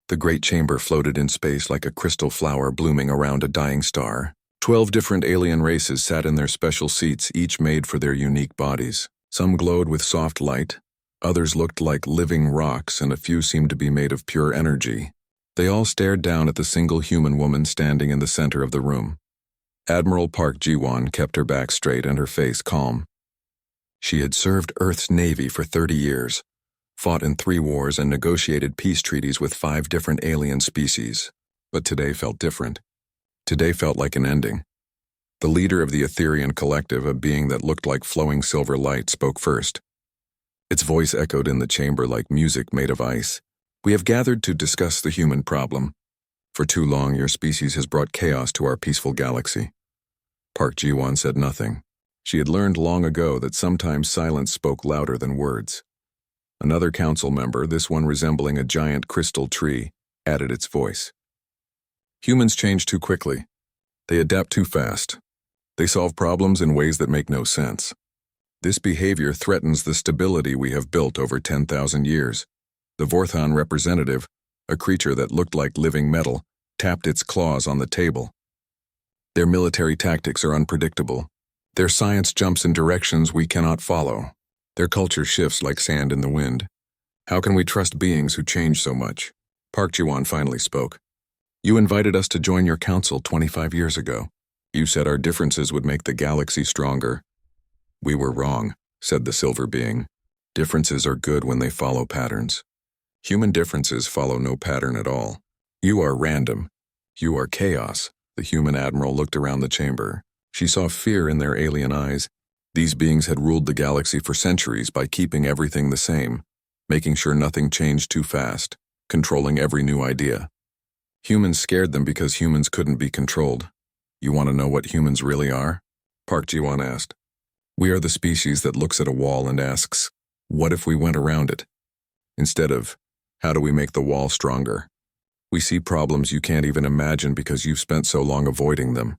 The great chamber floated in space like a crystal flower blooming around a dying star. 12 different alien races sat in their special seats, each made for their unique bodies. Some glowed with soft light, others looked like living rocks, and a few seemed to be made of pure energy. They all stared down at the single human woman standing in the center of the room. Admiral Park Ji-won kept her back straight and her face calm. She had served Earth's Navy for 30 years, fought in 3 wars, and negotiated peace treaties with 5 different alien species. But today felt different. Today felt like an ending. The leader of the Etherian collective, a being that looked like flowing silver light, spoke first. Its voice echoed in the chamber like music made of ice. "We have gathered to discuss the human problem. For too long, your species has brought chaos to our peaceful galaxy." Park Ji-won said nothing. She had learned long ago that sometimes silence spoke louder than words. Another council member, this one resembling a giant crystal tree, added its voice. "Humans change too quickly. They adapt too fast. They solve problems in ways that make no sense. This behavior threatens the stability we have built over 10,000 years. The Vorthon representative, a creature that looked like living metal, tapped its claws on the table. "Their military tactics are unpredictable. Their science jumps in directions we cannot follow. Their culture shifts like sand in the wind. How can we trust beings who change so much?" Park Ji-won finally spoke. "You invited us to join your council 25 years ago. You said our differences would make the galaxy stronger." "We were wrong," said the silver being. "Differences are good when they follow patterns. Human differences follow no pattern at all. You are random. You are chaos." The human admiral looked around the chamber. She saw fear in their alien eyes. These beings had ruled the galaxy for centuries by keeping everything the same, making sure nothing changed too fast, controlling every new idea. Humans scared them because humans couldn't be controlled. "You want to know what humans really are?" Park Ji-won asked. "We are the species that looks at a wall and asks, what if we went around it? Instead of, how do we make the wall stronger? We see problems you can't even imagine because you've spent so long avoiding them."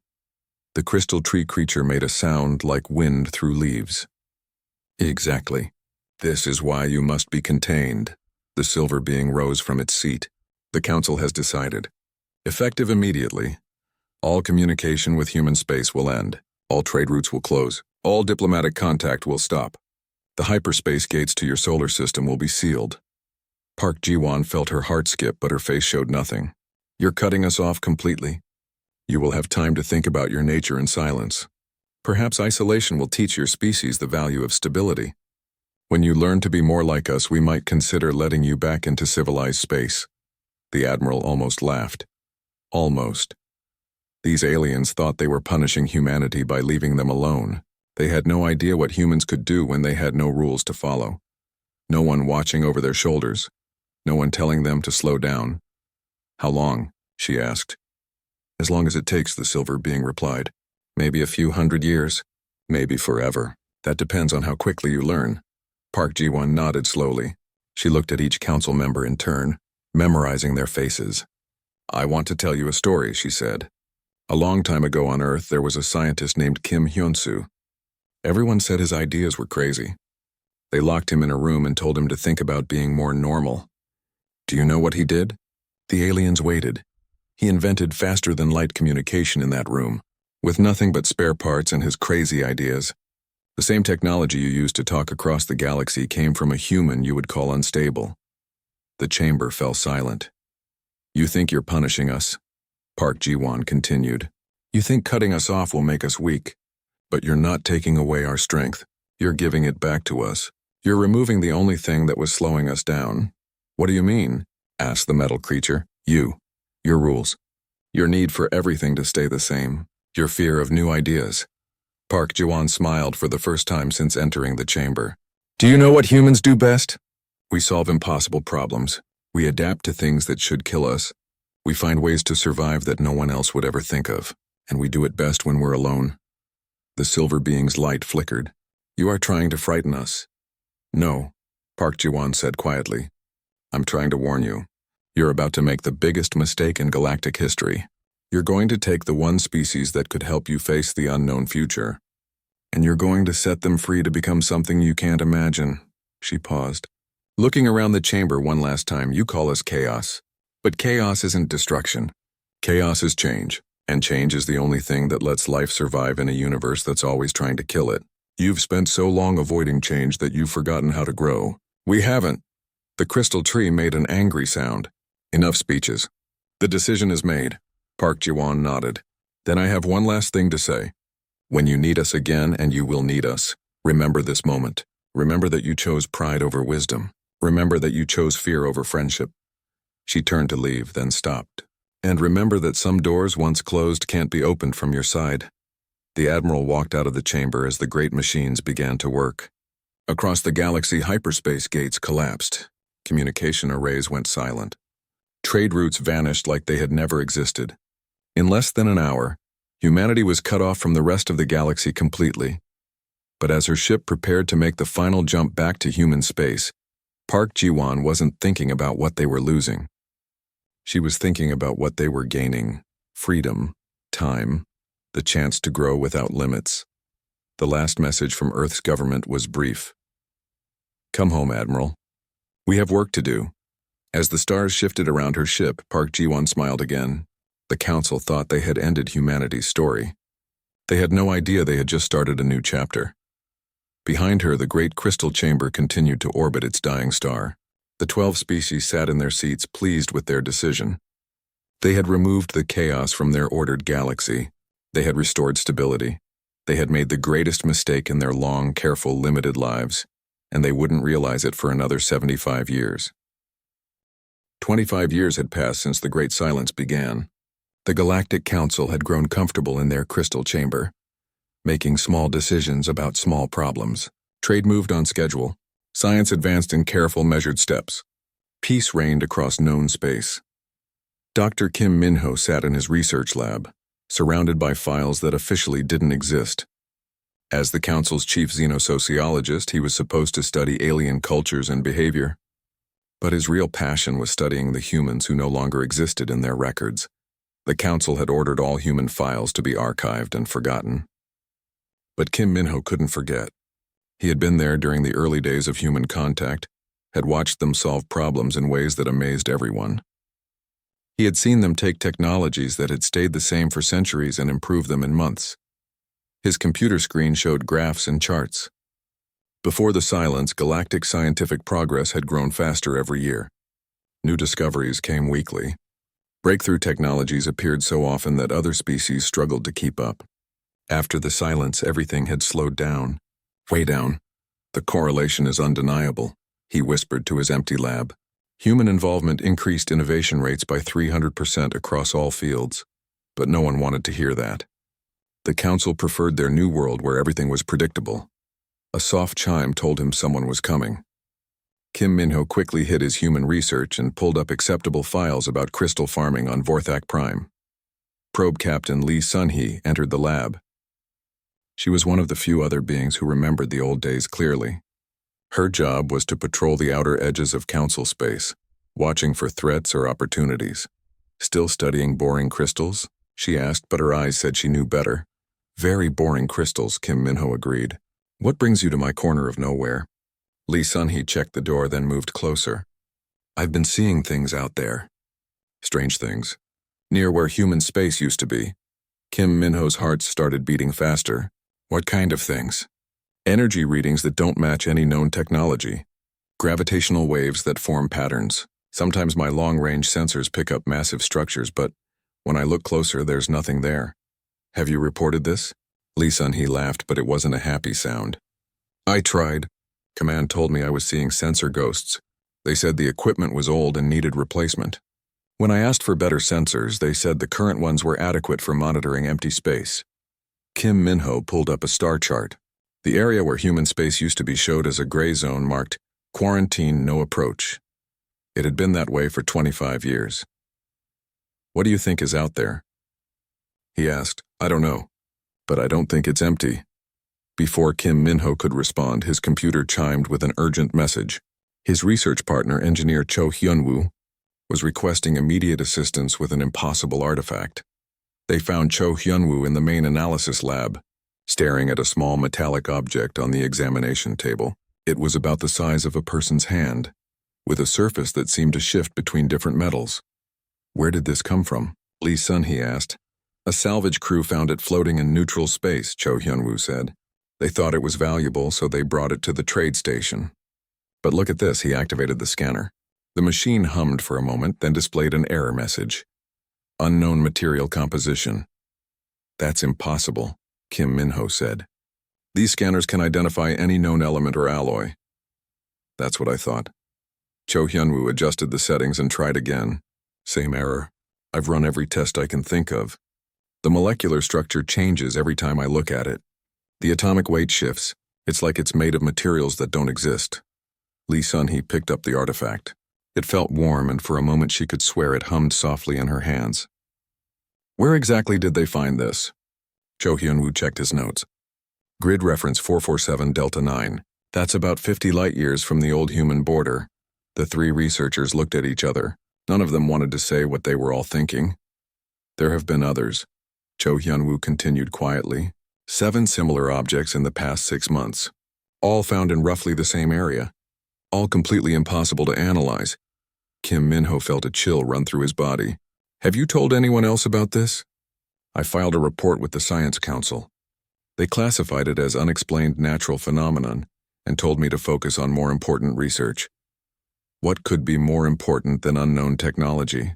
The crystal tree creature made a sound like wind through leaves. "Exactly. This is why you must be contained." The silver being rose from its seat. "The council has decided. Effective immediately. All communication with human space will end. All trade routes will close. All diplomatic contact will stop. The hyperspace gates to your solar system will be sealed." Park Ji-won felt her heart skip, but her face showed nothing. "You're cutting us off completely. You will have time to think about your nature in silence. Perhaps isolation will teach your species the value of stability. When you learn to be more like us, we might consider letting you back into civilized space." The admiral almost laughed. Almost. These aliens thought they were punishing humanity by leaving them alone. They had no idea what humans could do when they had no rules to follow. No one watching over their shoulders. No one telling them to slow down. "How long?" she asked. "As long as it takes," the silver being replied. "Maybe a few hundred years. Maybe forever. That depends on how quickly you learn." Park Ji-won nodded slowly. She looked at each council member in turn, memorizing their faces. "I want to tell you a story," she said. "A long time ago on Earth, there was a scientist named Kim Hyun-soo. Everyone said his ideas were crazy. They locked him in a room and told him to think about being more normal. Do you know what he did? The aliens waited. He invented faster-than-light communication in that room, with nothing but spare parts and his crazy ideas. The same technology you use to talk across the galaxy came from a human you would call unstable." The chamber fell silent. "You think you're punishing us?" Park Ji-won continued. "You think cutting us off will make us weak. But you're not taking away our strength. You're giving it back to us. You're removing the only thing that was slowing us down." "What do you mean?" asked the metal creature. Your rules. Your need for everything to stay the same. Your fear of new ideas." Park Ji-won smiled for the first time since entering the chamber. "Do you know what humans do best? We solve impossible problems. We adapt to things that should kill us. We find ways to survive that no one else would ever think of, and we do it best when we're alone." The silver being's light flickered. "You are trying to frighten us." "No," Park Ji-won said quietly. "I'm trying to warn you. You're about to make the biggest mistake in galactic history. You're going to take the one species that could help you face the unknown future, and you're going to set them free to become something you can't imagine." She paused. Looking around the chamber one last time, "You call us chaos. But chaos isn't destruction. Chaos is change, and change is the only thing that lets life survive in a universe that's always trying to kill it. You've spent so long avoiding change that you've forgotten how to grow. We haven't. The crystal tree made an angry sound. Enough speeches. The decision is made. Park Ji-won nodded. Then I have one last thing to say. When you need us again, and you will need us, remember this moment. Remember that you chose pride over wisdom. Remember that you chose fear over friendship. She turned to leave, then stopped. And remember that some doors once closed can't be opened from your side. The Admiral walked out of the chamber as the great machines began to work. Across the galaxy, hyperspace gates collapsed. Communication arrays went silent. Trade routes vanished like they had never existed. In less than an hour, humanity was cut off from the rest of the galaxy completely. But as her ship prepared to make the final jump back to human space, Park Ji-won wasn't thinking about what they were losing. She was thinking about what they were gaining: freedom, time, the chance to grow without limits. The last message from Earth's government was brief. Come home, Admiral. We have work to do. As the stars shifted around her ship, Park Ji-won smiled again. The Council thought they had ended humanity's story. They had no idea they had just started a new chapter. Behind her, the great crystal chamber continued to orbit its dying star. The 12 species sat in their seats, pleased with their decision. They had removed the chaos from their ordered galaxy. They had restored stability. They had made the greatest mistake in their long, careful, limited lives, and they wouldn't realize it for another 75 years. 25 years had passed since the Great Silence began. The Galactic Council had grown comfortable in their crystal chamber, making small decisions about small problems. Trade moved on schedule. Science advanced in careful, measured steps. Peace reigned across known space. Dr. Kim Min-ho sat in his research lab, surrounded by files that officially didn't exist. As the Council's chief xenosociologist, he was supposed to study alien cultures and behavior. But his real passion was studying the humans who no longer existed in their records. The Council had ordered all human files to be archived and forgotten. But Kim Min-ho couldn't forget. He had been there during the early days of human contact, had watched them solve problems in ways that amazed everyone. He had seen them take technologies that had stayed the same for centuries and improve them in months. His computer screen showed graphs and charts. Before the silence, galactic scientific progress had grown faster every year. New discoveries came weekly. Breakthrough technologies appeared so often that other species struggled to keep up. After the silence, everything had slowed down. Way down. The correlation is undeniable, he whispered to his empty lab. Human involvement increased innovation rates by 300% across all fields, but no one wanted to hear that. The Council preferred their new world where everything was predictable. A soft chime told him someone was coming. Kim Min-ho quickly hid his human research and pulled up acceptable files about crystal farming on Vorthak Prime. Probe Captain Lee Sun-hee entered the lab. She was one of the few other beings who remembered the old days clearly. Her job was to patrol the outer edges of Council space, watching for threats or opportunities. Still studying boring crystals? She asked, but her eyes said she knew better. Very boring crystals, Kim Min-ho agreed. What brings you to my corner of nowhere? Lee Sun-hee checked the door, then moved closer. I've been seeing things out there. Strange things. Near where human space used to be. Kim Min-ho's heart started beating faster. What kind of things? Energy readings that don't match any known technology. Gravitational waves that form patterns. Sometimes my long-range sensors pick up massive structures, but when I look closer, there's nothing there. Have you reported this? Lee Sun-hee laughed, but it wasn't a happy sound. I tried. Command told me I was seeing sensor ghosts. They said the equipment was old and needed replacement. When I asked for better sensors, they said the current ones were adequate for monitoring empty space. Kim Min-ho pulled up a star chart. The area where human space used to be showed as a gray zone marked Quarantine No Approach. It had been that way for 25 years. What do you think is out there? He asked. I don't know, but I don't think it's empty. Before Kim Min-ho could respond, his computer chimed with an urgent message. His research partner, engineer Cho Hyun-woo, was requesting immediate assistance with an impossible artifact. They found Cho Hyun-woo in the main analysis lab, staring at a small metallic object on the examination table. It was about the size of a person's hand, with a surface that seemed to shift between different metals. Where did this come from? Lee Sun-hee asked. A salvage crew found it floating in neutral space, Cho Hyun-woo said. They thought it was valuable, so they brought it to the trade station. But look at this, he activated the scanner. The machine hummed for a moment, then displayed an error message. Unknown material composition. That's impossible, Kim Min-ho said. These scanners can identify any known element or alloy. That's what I thought. Cho Hyun-woo adjusted the settings and tried again. Same error. I've run every test I can think of. The molecular structure changes every time I look at it. The atomic weight shifts. It's like it's made of materials that don't exist. Lee Sun-hee picked up the artifact. It felt warm, and for a moment she could swear it hummed softly in her hands. Where exactly did they find this? Cho Hyun-woo checked his notes. Grid reference 447 Delta 9. That's about 50 light-years from the old human border. The three researchers looked at each other. None of them wanted to say what they were all thinking. There have been others. Cho Hyun-woo continued quietly. 7 similar objects in the past 6 months. All found in roughly the same area. All completely impossible to analyze. Kim Min-ho felt a chill run through his body. Have you told anyone else about this? I filed a report with the Science Council. They classified it as unexplained natural phenomenon and told me to focus on more important research. What could be more important than unknown technology?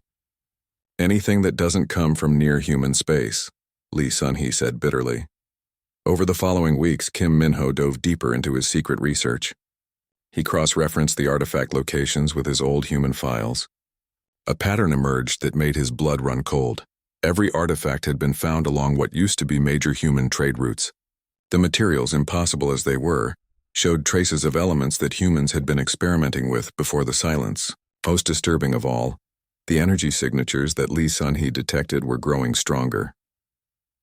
Anything that doesn't come from near-human space, Lee Sun-hee said bitterly. Over the following weeks, Kim Min-ho dove deeper into his secret research. He cross-referenced the artifact locations with his old human files. A pattern emerged that made his blood run cold. Every artifact had been found along what used to be major human trade routes. The materials, impossible as they were, showed traces of elements that humans had been experimenting with before the silence. Most disturbing of all, the energy signatures that Lee Sun-hee detected were growing stronger.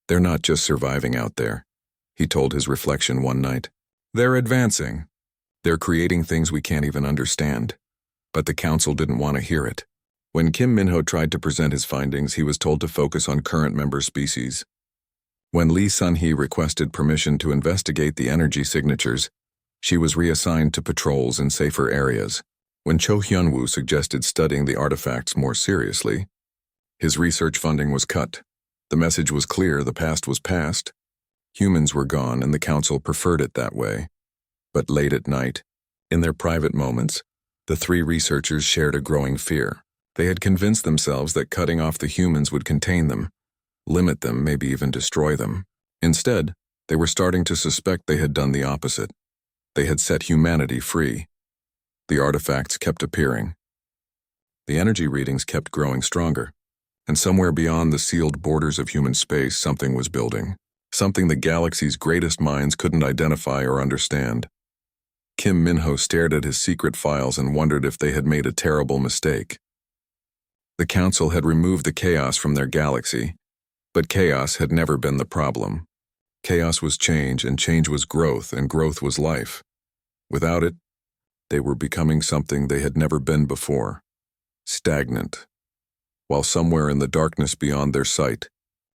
They're not just surviving out there, he told his reflection one night. They're advancing. They're creating things we can't even understand. But the council didn't want to hear it. When Kim Min-ho tried to present his findings, he was told to focus on current member species. When Lee Sun-hee requested permission to investigate the energy signatures, she was reassigned to patrols in safer areas. When Cho Hyun-woo suggested studying the artifacts more seriously, his research funding was cut. The message was clear, the past was past. Humans were gone, and the council preferred it that way. But late at night, in their private moments, the three researchers shared a growing fear. They had convinced themselves that cutting off the humans would contain them, limit them, maybe even destroy them. Instead, they were starting to suspect they had done the opposite. They had set humanity free. The artifacts kept appearing. The energy readings kept growing stronger, and somewhere beyond the sealed borders of human space, something was building, something the galaxy's greatest minds couldn't identify or understand. Kim Min-ho stared at his secret files and wondered if they had made a terrible mistake. The council had removed the chaos from their galaxy, but chaos had never been the problem. Chaos was change, and change was growth, and growth was life. Without it, they were becoming something they had never been before, stagnant. While somewhere in the darkness beyond their sight,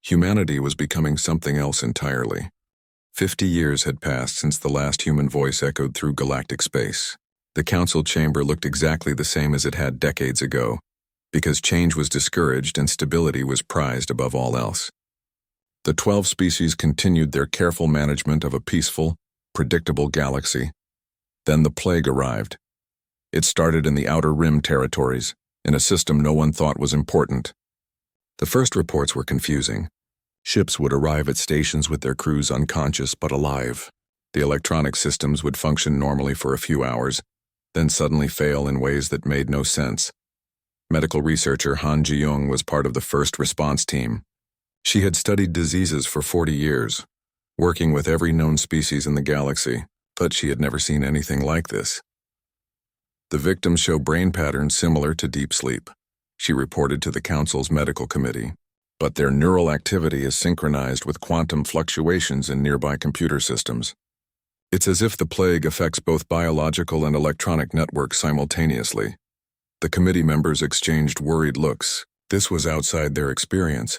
humanity was becoming something else entirely. 50 years had passed since the last human voice echoed through galactic space. The council chamber looked exactly the same as it had decades ago, because change was discouraged and stability was prized above all else. The 12 species continued their careful management of a peaceful, predictable galaxy. Then the plague arrived. It started in the Outer Rim territories, in a system no one thought was important. The first reports were confusing. Ships would arrive at stations with their crews unconscious but alive. The electronic systems would function normally for a few hours, then suddenly fail in ways that made no sense. Medical researcher Han Ji-young was part of the first response team. She had studied diseases for 40 years, working with every known species in the galaxy, but she had never seen anything like this. The victims show brain patterns similar to deep sleep, she reported to the Council's medical committee, but their neural activity is synchronized with quantum fluctuations in nearby computer systems. It's as if the plague affects both biological and electronic networks simultaneously. The committee members exchanged worried looks. This was outside their experience.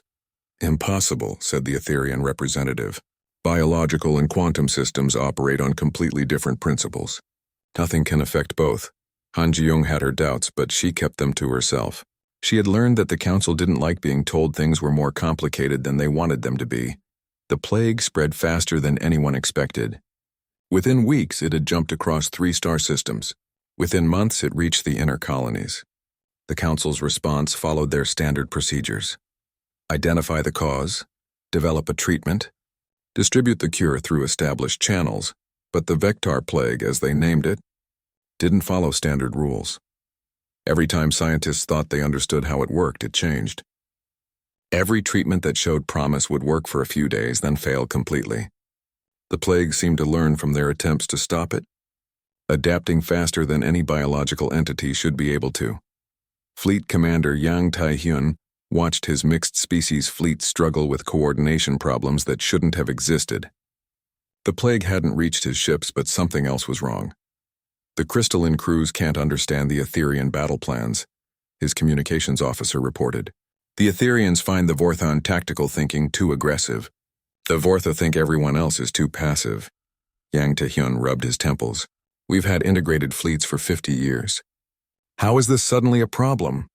Impossible, said the Etherian representative. Biological and quantum systems operate on completely different principles. Nothing can affect both. Han Ji-young had her doubts, but she kept them to herself. She had learned that the council didn't like being told things were more complicated than they wanted them to be. The plague spread faster than anyone expected. Within weeks, it had jumped across 3 star systems. Within months, it reached the inner colonies. The council's response followed their standard procedures. Identify the cause, develop a treatment, distribute the cure through established channels, but the Vector plague, as they named it, didn't follow standard rules. Every time scientists thought they understood how it worked, it changed. Every treatment that showed promise would work for a few days, then fail completely. The plague seemed to learn from their attempts to stop it, adapting faster than any biological entity should be able to. Fleet Commander Yang Tai-hyun watched his mixed-species fleet struggle with coordination problems that shouldn't have existed. The plague hadn't reached his ships, but something else was wrong. The crystalline crews can't understand the Etherian battle plans, his communications officer reported. The Etherians find the Vorthon tactical thinking too aggressive. The Vortha think everyone else is too passive. Yang Tae-hyun rubbed his temples. We've had integrated fleets for 50 years. How is this suddenly a problem?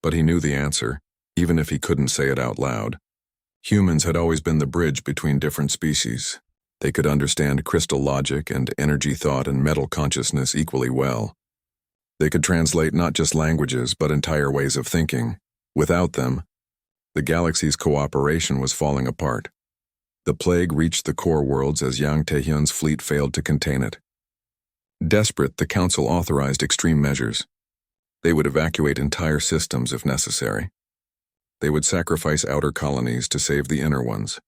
But he knew the answer, even if he couldn't say it out loud. Humans had always been the bridge between different species. They could understand crystal logic and energy thought and metal consciousness equally well. They could translate not just languages, but entire ways of thinking. Without them, the galaxy's cooperation was falling apart. The plague reached the core worlds as Yang Tae-hyun's fleet failed to contain it. Desperate, the council authorized extreme measures. They would evacuate entire systems if necessary. They would sacrifice outer colonies to save the inner ones.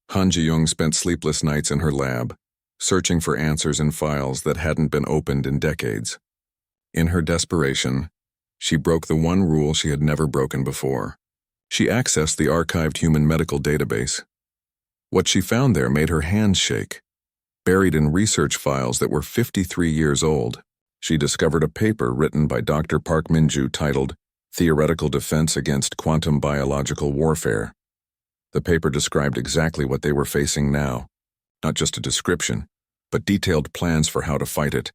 Han Ji-young spent sleepless nights in her lab, searching for answers in files that hadn't been opened in decades. In her desperation, she broke the one rule she had never broken before. She accessed the archived human medical database. What she found there made her hands shake. Buried in research files that were 53 years old, she discovered a paper written by Dr. Park Min-ju titled Theoretical Defense Against Quantum Biological Warfare. The paper described exactly what they were facing now, not just a description, but detailed plans for how to fight it.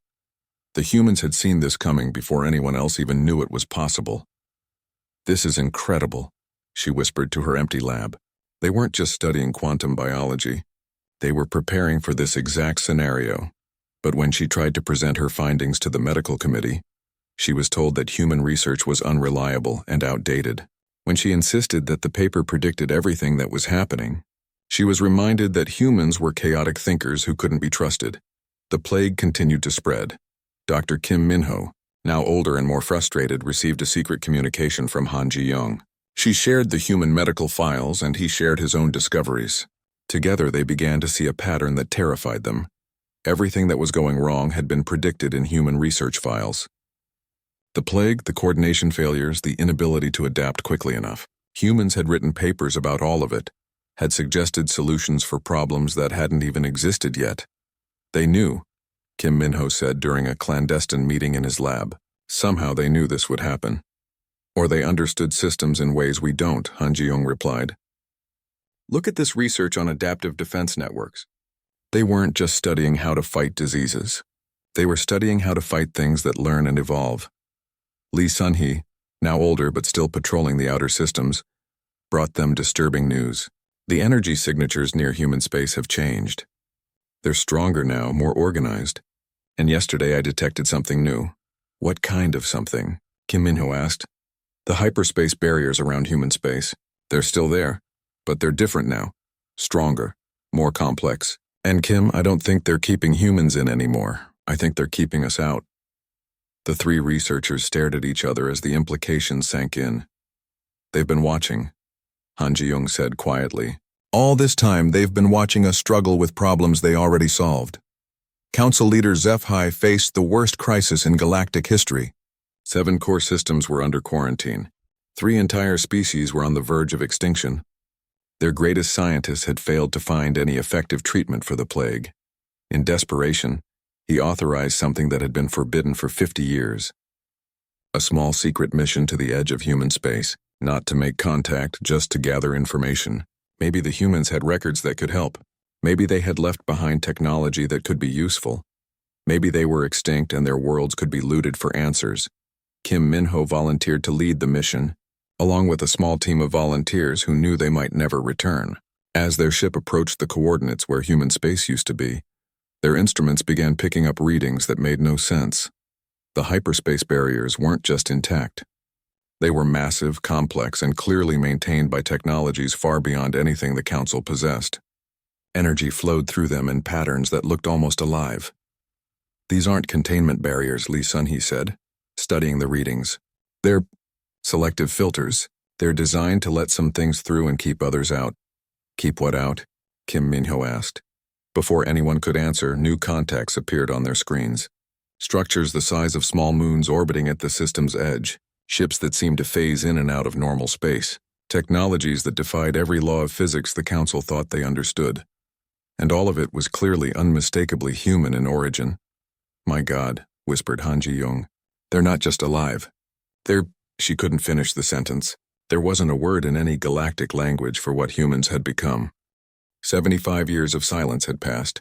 The humans had seen this coming before anyone else even knew it was possible. This is incredible, she whispered to her empty lab. They weren't just studying quantum biology. They were preparing for this exact scenario. But when she tried to present her findings to the medical committee, she was told that human research was unreliable and outdated. When she insisted that the paper predicted everything that was happening, she was reminded that humans were chaotic thinkers who couldn't be trusted. The plague continued to spread. Dr. Kim Min-ho, now older and more frustrated, received a secret communication from Han Ji-young. She shared the human medical files and he shared his own discoveries. Together they began to see a pattern that terrified them. Everything that was going wrong had been predicted in human research files. The plague, the coordination failures, the inability to adapt quickly enough. Humans had written papers about all of it, had suggested solutions for problems that hadn't even existed yet. They knew, Kim Min-ho said during a clandestine meeting in his lab. Somehow they knew this would happen. Or they understood systems in ways we don't, Han Ji-young replied. Look at this research on adaptive defense networks. They weren't just studying how to fight diseases. They were studying how to fight things that learn and evolve. Lee Sun-hee, now older but still patrolling the outer systems, brought them disturbing news. The energy signatures near human space have changed. They're stronger now, more organized. And yesterday I detected something new. What kind of something? Kim Min-ho asked. The hyperspace barriers around human space. They're still there, but they're different now. Stronger, more complex. And Kim, I don't think they're keeping humans in anymore. I think they're keeping us out. The 3 researchers stared at each other as the implications sank in. They've been watching, Han Ji-young said quietly. All this time, they've been watching us struggle with problems they already solved. Council leader HFY faced the worst crisis in galactic history. 7 core systems were under quarantine. 3 entire species were on the verge of extinction. Their greatest scientists had failed to find any effective treatment for the plague. In desperation, he authorized something that had been forbidden for 50 years. A small secret mission to the edge of human space, not to make contact, just to gather information. Maybe the humans had records that could help. Maybe they had left behind technology that could be useful. Maybe they were extinct and their worlds could be looted for answers. Kim Minho volunteered to lead the mission, along with a small team of volunteers who knew they might never return. As their ship approached the coordinates where human space used to be, their instruments began picking up readings that made no sense. The hyperspace barriers weren't just intact. They were massive, complex, and clearly maintained by technologies far beyond anything the Council possessed. Energy flowed through them in patterns that looked almost alive. "These aren't containment barriers, Lee Sun-hee said, studying the readings. They're selective filters. They're designed to let some things through and keep others out." "Keep what out?" Kim Minho asked. Before anyone could answer, new contacts appeared on their screens. Structures the size of small moons orbiting at the system's edge, ships that seemed to phase in and out of normal space, technologies that defied every law of physics the Council thought they understood. And all of it was clearly unmistakably human in origin. "My God," whispered Han Ji-young. "They're not just alive. They're—" She couldn't finish the sentence. There wasn't a word in any galactic language for what humans had become. 75 years of silence had passed.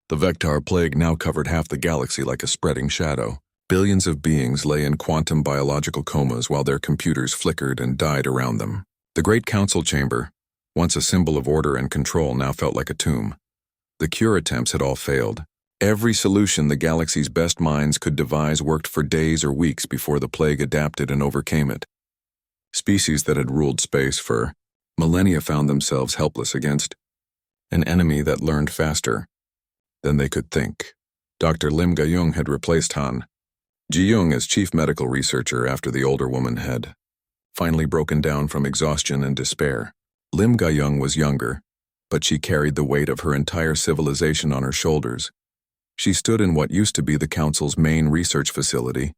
The Vector plague now covered half the galaxy like a spreading shadow. Billions of beings lay in quantum biological comas while their computers flickered and died around them. The Great Council Chamber, once a symbol of order and control, now felt like a tomb. The cure attempts had all failed. Every solution the galaxy's best minds could devise worked for days or weeks before the plague adapted and overcame it. Species that had ruled space for millennia found themselves helpless against an enemy that learned faster than they could think. Dr. Lim Ga-young had replaced Han Ji-young as chief medical researcher after the older woman had finally broken down from exhaustion and despair. Lim Ga-young was younger, but she carried the weight of her entire civilization on her shoulders. She stood in what used to be the Council's main research facility,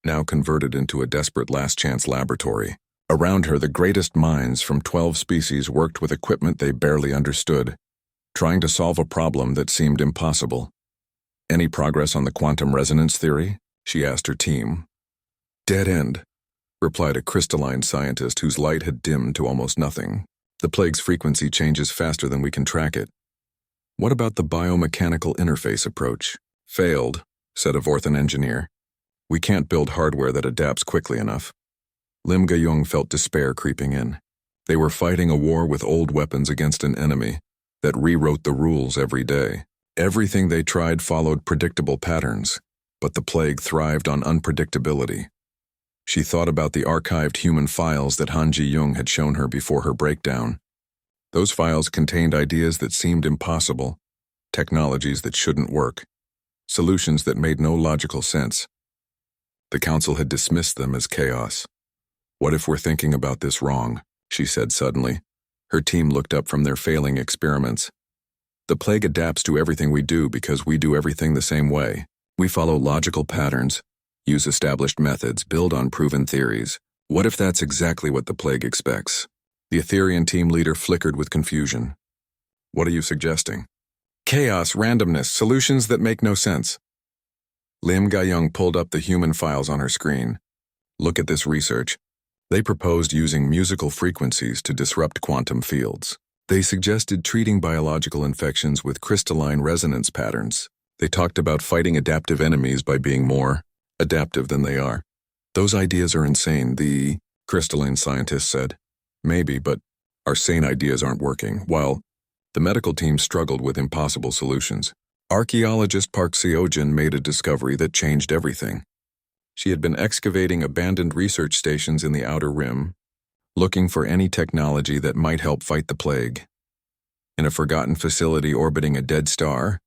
now converted into a desperate last-chance laboratory. Around her, the greatest minds from 12 species worked with equipment they barely understood, trying to solve a problem that seemed impossible. "Any progress on the quantum resonance theory?" she asked her team. "Dead end," replied a crystalline scientist whose light had dimmed to almost nothing. "The plague's frequency changes faster than we can track it." "What about the biomechanical interface approach?" "Failed," said a Vorthan engineer. "We can't build hardware that adapts quickly enough." Lim Ga-young felt despair creeping in. They were fighting a war with old weapons against an enemy that rewrote the rules every day. Everything they tried followed predictable patterns, but the plague thrived on unpredictability. She thought about the archived human files that Han Ji-young had shown her before her breakdown. Those files contained ideas that seemed impossible, technologies that shouldn't work, solutions that made no logical sense. The Council had dismissed them as chaos. "What if we're thinking about this wrong?" she said suddenly. Her team looked up from their failing experiments. "The plague adapts to everything we do because we do everything the same way. We follow logical patterns, use established methods, build on proven theories. What if that's exactly what the plague expects?" The Etherian team leader flickered with confusion. "What are you suggesting?" "Chaos, randomness, solutions that make no sense." Lim Ga-young pulled up the human files on her screen. "Look at this research. They proposed using musical frequencies to disrupt quantum fields. They suggested treating biological infections with crystalline resonance patterns. They talked about fighting adaptive enemies by being more adaptive than they are. Those ideas are insane," the crystalline scientist said. "Maybe, but our sane ideas aren't working," while the medical team struggled with impossible solutions. Archaeologist Park Seo-jin made a discovery that changed everything. She had been excavating abandoned research stations in the Outer Rim, looking for any technology that might help fight the plague. In a forgotten facility orbiting a dead star,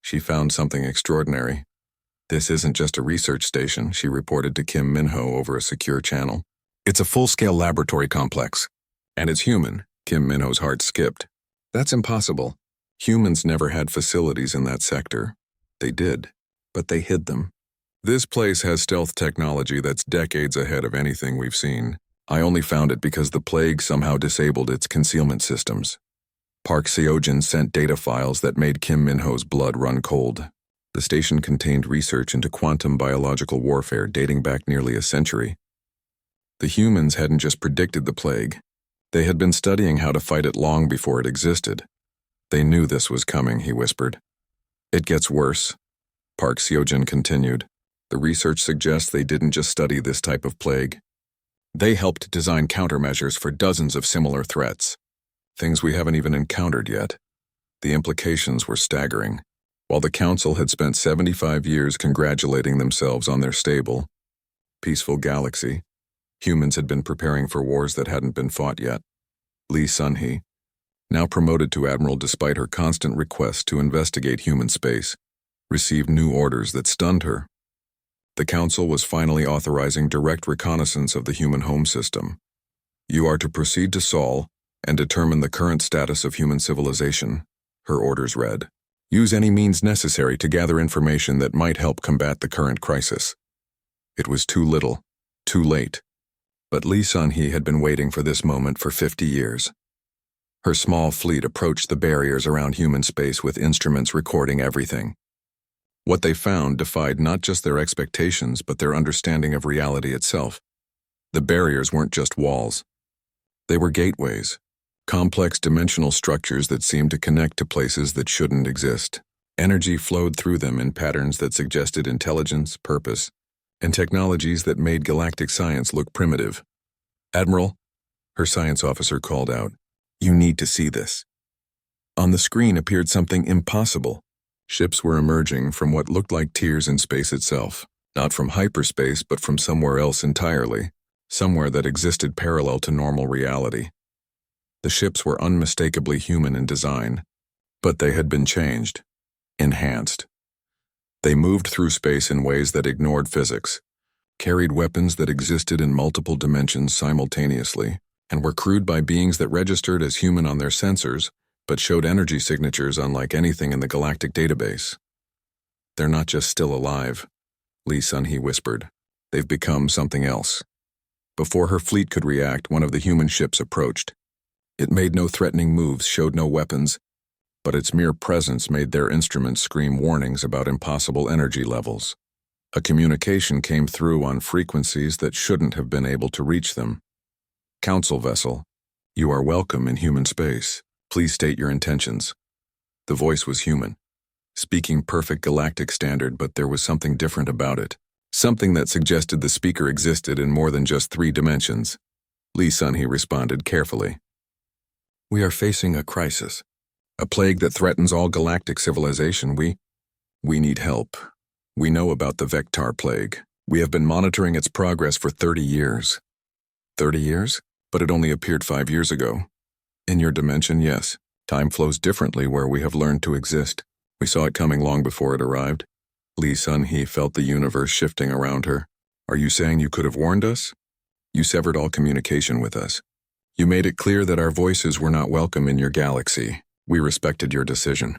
she found something extraordinary. "This isn't just a research station," she reported to Kim Minho over a secure channel. "It's a full-scale laboratory complex. And it's human." Kim Minho's heart skipped. "That's impossible. Humans never had facilities in that sector." "They did, but they hid them. This place has stealth technology that's decades ahead of anything we've seen. I only found it because the plague somehow disabled its concealment systems." Park Seo-jin sent data files that made Kim Minho's blood run cold. The station contained research into quantum biological warfare dating back nearly a century. The humans hadn't just predicted the plague. They had been studying how to fight it long before it existed. "They knew this was coming," he whispered. "It gets worse," Park Seo-jin continued. The research suggests they didn't just study this type of plague. They helped design countermeasures for dozens of similar threats, things we haven't even encountered yet. The implications were staggering. While the Council had spent 75 years congratulating themselves on their stable, peaceful galaxy, humans had been preparing for wars that hadn't been fought yet. Lee Sun-hee, now promoted to admiral despite her constant request to investigate human space, received new orders that stunned her. The Council was finally authorizing direct reconnaissance of the human home system. You are to proceed to Sol and determine the current status of human civilization, her orders read. Use any means necessary to gather information that might help combat the current crisis. It was too little, too late. But Lee Sun-hee had been waiting for this moment for 50 years. Her small fleet approached the barriers around human space with instruments recording everything. What they found defied not just their expectations but their understanding of reality itself. The barriers weren't just walls. They were gateways, complex dimensional structures that seemed to connect to places that shouldn't exist. Energy flowed through them in patterns that suggested intelligence, purpose, and technologies that made galactic science look primitive. "Admiral," her science officer called out, "you need to see this." On the screen appeared something impossible. Ships were emerging from what looked like tears in space itself, not from hyperspace but from somewhere else entirely, somewhere that existed parallel to normal reality. The ships were unmistakably human in design, but they had been changed, enhanced. They moved through space in ways that ignored physics, carried weapons that existed in multiple dimensions simultaneously, and were crewed by beings that registered as human on their sensors, but showed energy signatures unlike anything in the galactic database. "They're not just still alive," Lee Sun-hee whispered. "They've become something else." Before her fleet could react, one of the human ships approached. It made no threatening moves, showed no weapons, but its mere presence made their instruments scream warnings about impossible energy levels. A communication came through on frequencies that shouldn't have been able to reach them. "Council vessel, you are welcome in human space. Please state your intentions." The voice was human, speaking perfect galactic standard, but there was something different about it. Something that suggested the speaker existed in more than just 3 dimensions. Lee Sun-hee responded carefully. "We are facing a crisis. A plague that threatens all galactic civilization. We need help. We know about the Vector plague. We have been monitoring its progress for 30 years. 30 years? But it only appeared 5 years ago. In your dimension, yes. Time flows differently where we have learned to exist. We saw it coming long before it arrived." Lee Sun-hee felt the universe shifting around her. "Are you saying you could have warned us? You severed all communication with us. You made it clear that our voices were not welcome in your galaxy. We respected your decision."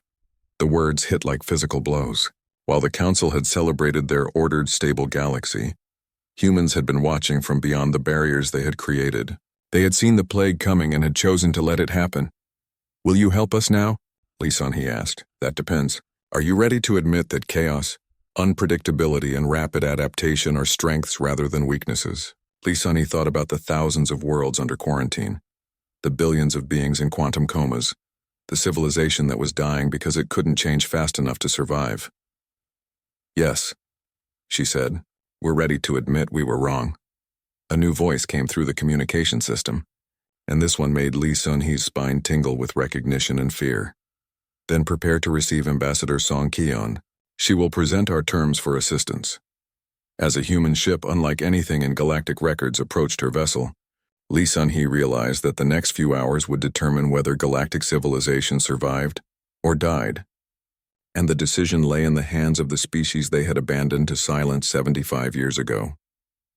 The words hit like physical blows. While the Council had celebrated their ordered, stable galaxy, humans had been watching from beyond the barriers they had created. They had seen the plague coming and had chosen to let it happen. "Will you help us now?" Lee Sun-hee asked. "That depends. Are you ready to admit that chaos, unpredictability, and rapid adaptation are strengths rather than weaknesses?" Lee Sun-hee thought about the thousands of worlds under quarantine, the billions of beings in quantum comas, the civilization that was dying because it couldn't change fast enough to survive. "Yes," she said. "We're ready to admit we were wrong." A new voice came through the communication system, and this one made Lee Sun-hee's spine tingle with recognition and fear. "Then prepare to receive Ambassador Song Ki-on. She will present our terms for assistance." As a human ship unlike anything in galactic records approached her vessel, Lee Sun-hee realized that the next few hours would determine whether galactic civilization survived or died. And the decision lay in the hands of the species they had abandoned to silence 75 years ago.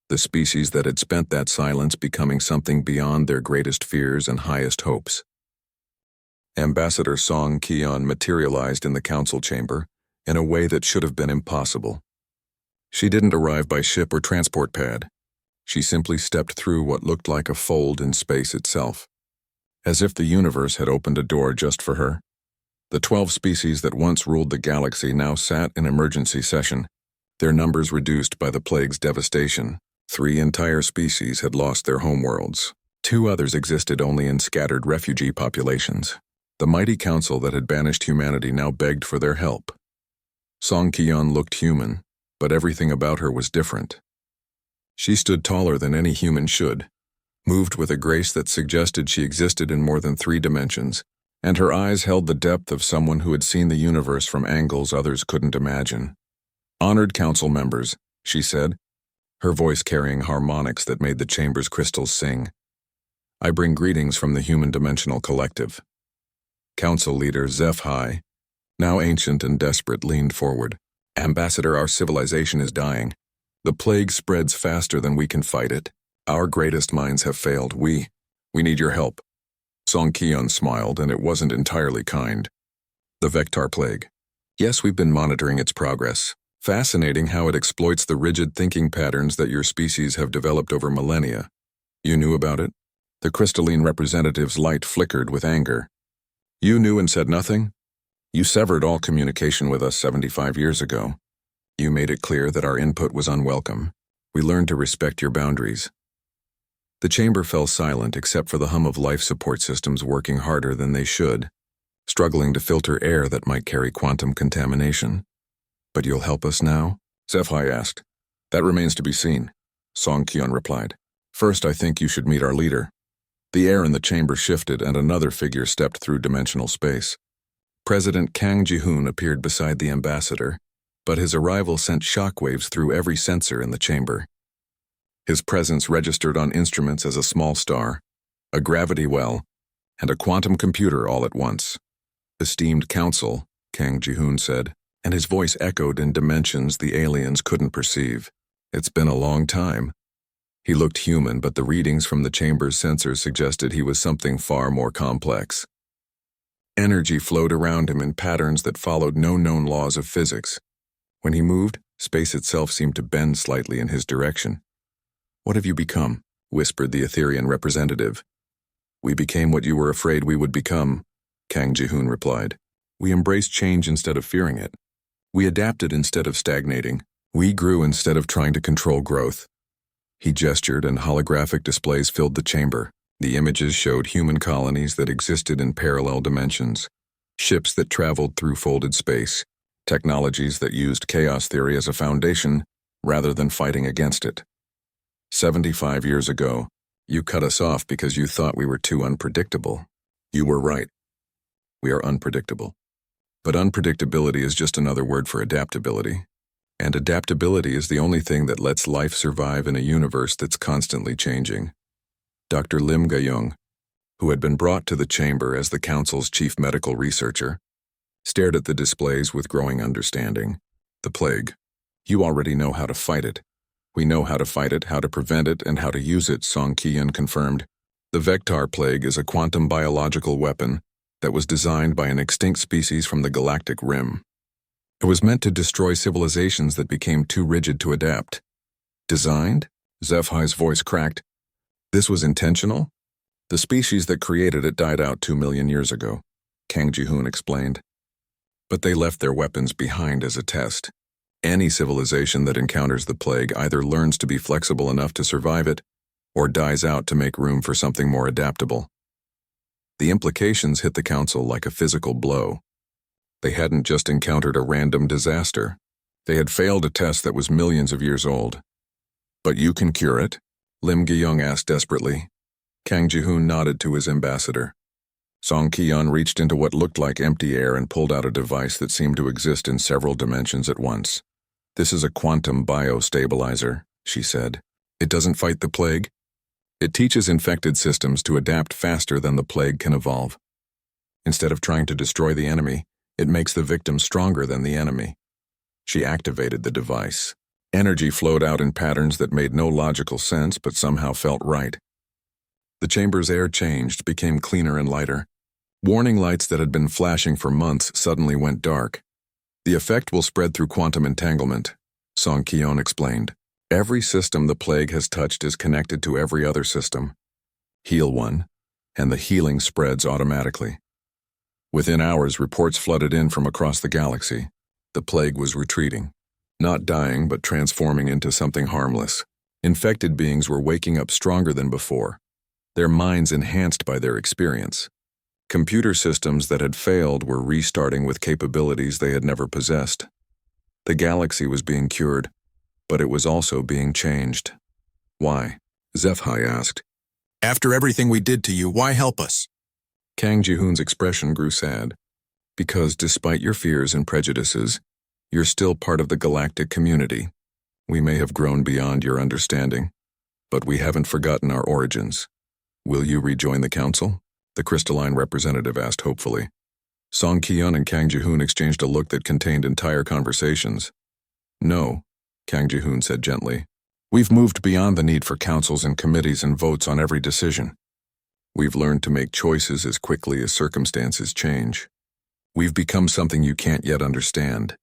The species that had spent that silence becoming something beyond their greatest fears and highest hopes. Ambassador Song Ki-on materialized in the council chamber in a way that should have been impossible. She didn't arrive by ship or transport pad. She simply stepped through what looked like a fold in space itself, as if the universe had opened a door just for her. The 12 species that once ruled the galaxy now sat in emergency session, their numbers reduced by the plague's devastation. 3 entire species had lost their homeworlds. 2 others existed only in scattered refugee populations. The mighty council that had banished humanity now begged for their help. Song Ki-on looked human, but everything about her was different. She stood taller than any human should, moved with a grace that suggested she existed in more than 3 dimensions, and her eyes held the depth of someone who had seen the universe from angles others couldn't imagine. "Honored council members," she said, her voice carrying harmonics that made the chamber's crystals sing. "I bring greetings from the Human Dimensional Collective." Council leader HFY, now ancient and desperate, leaned forward. "Ambassador, our civilization is dying. The plague spreads faster than we can fight it. Our greatest minds have failed. We need your help." Song Kion smiled, and it wasn't entirely kind. "The Vector plague. Yes, we've been monitoring its progress. Fascinating how it exploits the rigid thinking patterns that your species have developed over millennia. You knew about it?" The crystalline representative's light flickered with anger. "You knew and said nothing? You severed all communication with us 75 years ago. You made it clear that our input was unwelcome. We learned to respect your boundaries." The chamber fell silent except for the hum of life support systems working harder than they should, struggling to filter air that might carry quantum contamination. "But you'll help us now?" HFY asked. "That remains to be seen," Song Kion replied. "First, I think you should meet our leader." The air in the chamber shifted and another figure stepped through dimensional space. President Kang Ji-hoon appeared beside the ambassador, but his arrival sent shockwaves through every sensor in the chamber. His presence registered on instruments as a small star, a gravity well, and a quantum computer all at once. "Esteemed council," Kang Ji-hoon said, and his voice echoed in dimensions the aliens couldn't perceive. "It's been a long time." He looked human, but the readings from the chamber's sensors suggested he was something far more complex. Energy flowed around him in patterns that followed no known laws of physics. When he moved, space itself seemed to bend slightly in his direction. "What have you become?" whispered the Etherean representative. "We became what you were afraid we would become," Kang Ji-hoon replied. "We embraced change instead of fearing it. We adapted instead of stagnating. We grew instead of trying to control growth." He gestured, and holographic displays filled the chamber. The images showed human colonies that existed in parallel dimensions, ships that traveled through folded space, technologies that used chaos theory as a foundation rather than fighting against it. 75 years ago, you cut us off because you thought we were too unpredictable. You were right. We are unpredictable. But unpredictability is just another word for adaptability. And adaptability is the only thing that lets life survive in a universe that's constantly changing. Dr. Lim Ga-young, who had been brought to the chamber as the council's chief medical researcher, stared at the displays with growing understanding. "The plague. You already know how to fight it. We know how to fight it, how to prevent it, and how to use it," Song Kion confirmed. "The Vector plague is a quantum biological weapon that was designed by an extinct species from the Galactic Rim. It was meant to destroy civilizations that became too rigid to adapt." "Designed?" HFY's voice cracked. "This was intentional?" "The species that created it died out 2 million years ago," Kang Ji-hoon explained. "But they left their weapons behind as a test. Any civilization that encounters the plague either learns to be flexible enough to survive it, or dies out to make room for something more adaptable." The implications hit the council like a physical blow. They hadn't just encountered a random disaster. They had failed a test that was millions of years old. "But you can cure it?" Lim Ga-young asked desperately. Kang Ji-hoon nodded to his ambassador. Song Kion reached into what looked like empty air and pulled out a device that seemed to exist in several dimensions at once. "This is a quantum biostabilizer," she said. "It doesn't fight the plague. It teaches infected systems to adapt faster than the plague can evolve. Instead of trying to destroy the enemy, it makes the victim stronger than the enemy." She activated the device. Energy flowed out in patterns that made no logical sense but somehow felt right. The chamber's air changed, became cleaner and lighter. Warning lights that had been flashing for months suddenly went dark. "The effect will spread through quantum entanglement," Song Kion explained. "Every system the plague has touched is connected to every other system. Heal one, and the healing spreads automatically." Within hours, reports flooded in from across the galaxy. The plague was retreating. Not dying, but transforming into something harmless. Infected beings were waking up stronger than before, their minds enhanced by their experience. Computer systems that had failed were restarting with capabilities they had never possessed. The galaxy was being cured, but it was also being changed. Why? HFY asked. After everything we did to you, why help us? Kang Ji-hoon's expression grew sad. Because despite your fears and prejudices, you're still part of the galactic community. We may have grown beyond your understanding, but we haven't forgotten our origins. Will you rejoin the council? The crystalline representative asked hopefully. Song Ki-yeon and Kang Ji-hoon exchanged a look that contained entire conversations. No, Kang Ji-hoon said gently. We've moved beyond the need for councils and committees and votes on every decision. We've learned to make choices as quickly as circumstances change. We've become something you can't yet understand.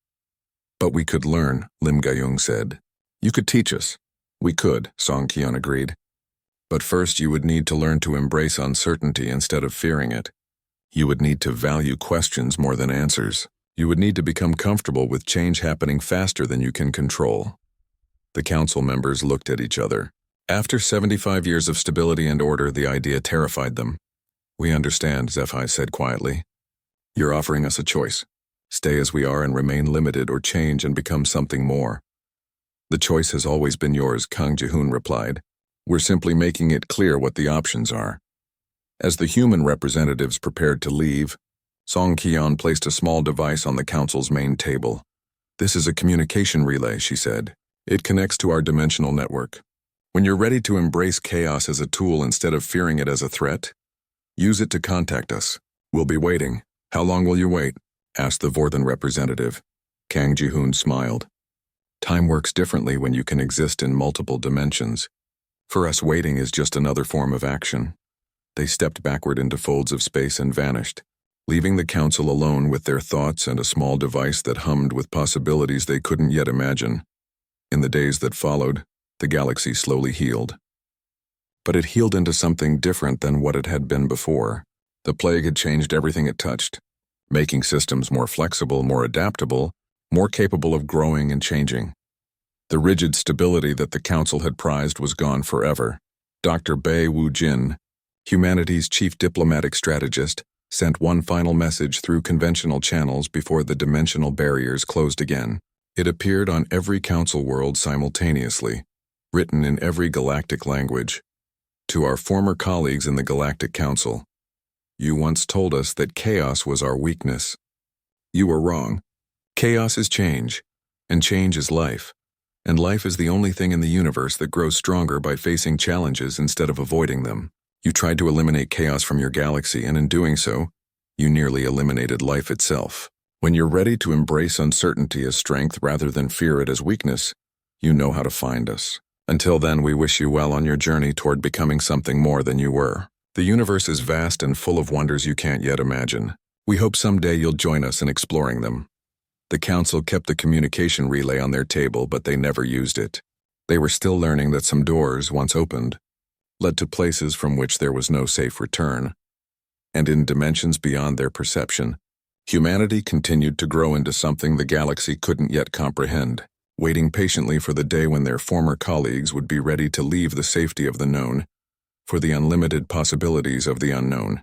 But we could learn, Lim Ga-young said. You could teach us. We could, Song Ki-yeon agreed. But first you would need to learn to embrace uncertainty instead of fearing it. You would need to value questions more than answers. You would need to become comfortable with change happening faster than you can control. The council members looked at each other. After 75 years of stability and order, the idea terrified them. We understand, HFY said quietly. You're offering us a choice. Stay as we are and remain limited, or change and become something more. The choice has always been yours, Kang Ji-hoon replied. We're simply making it clear what the options are. As the human representatives prepared to leave, Song Ki-yeon placed a small device on the council's main table. This is a communication relay, she said. It connects to our dimensional network. When you're ready to embrace chaos as a tool instead of fearing it as a threat, use it to contact us. We'll be waiting. How long will you wait? Asked the Vorthan representative. Kang Ji-hoon smiled. Time works differently when you can exist in multiple dimensions. For us, waiting is just another form of action. They stepped backward into folds of space and vanished, leaving the council alone with their thoughts and a small device that hummed with possibilities they couldn't yet imagine. In the days that followed, the galaxy slowly healed. But it healed into something different than what it had been before. The plague had changed everything it touched, making systems more flexible, more adaptable, more capable of growing and changing. The rigid stability that the council had prized was gone forever. Dr. Bae Woo-jin, humanity's chief diplomatic strategist, sent one final message through conventional channels before the dimensional barriers closed again. It appeared on every council world simultaneously, written in every galactic language. To our former colleagues in the Galactic Council, you once told us that chaos was our weakness. You were wrong. Chaos is change, and change is life. And life is the only thing in the universe that grows stronger by facing challenges instead of avoiding them. You tried to eliminate chaos from your galaxy, and in doing so, you nearly eliminated life itself. When you're ready to embrace uncertainty as strength rather than fear it as weakness, you know how to find us. Until then, we wish you well on your journey toward becoming something more than you were. The universe is vast and full of wonders you can't yet imagine. We hope someday you'll join us in exploring them. The council kept the communication relay on their table, but they never used it. They were still learning that some doors, once opened, led to places from which there was no safe return. And in dimensions beyond their perception, humanity continued to grow into something the galaxy couldn't yet comprehend, waiting patiently for the day when their former colleagues would be ready to leave the safety of the known for the unlimited possibilities of the unknown.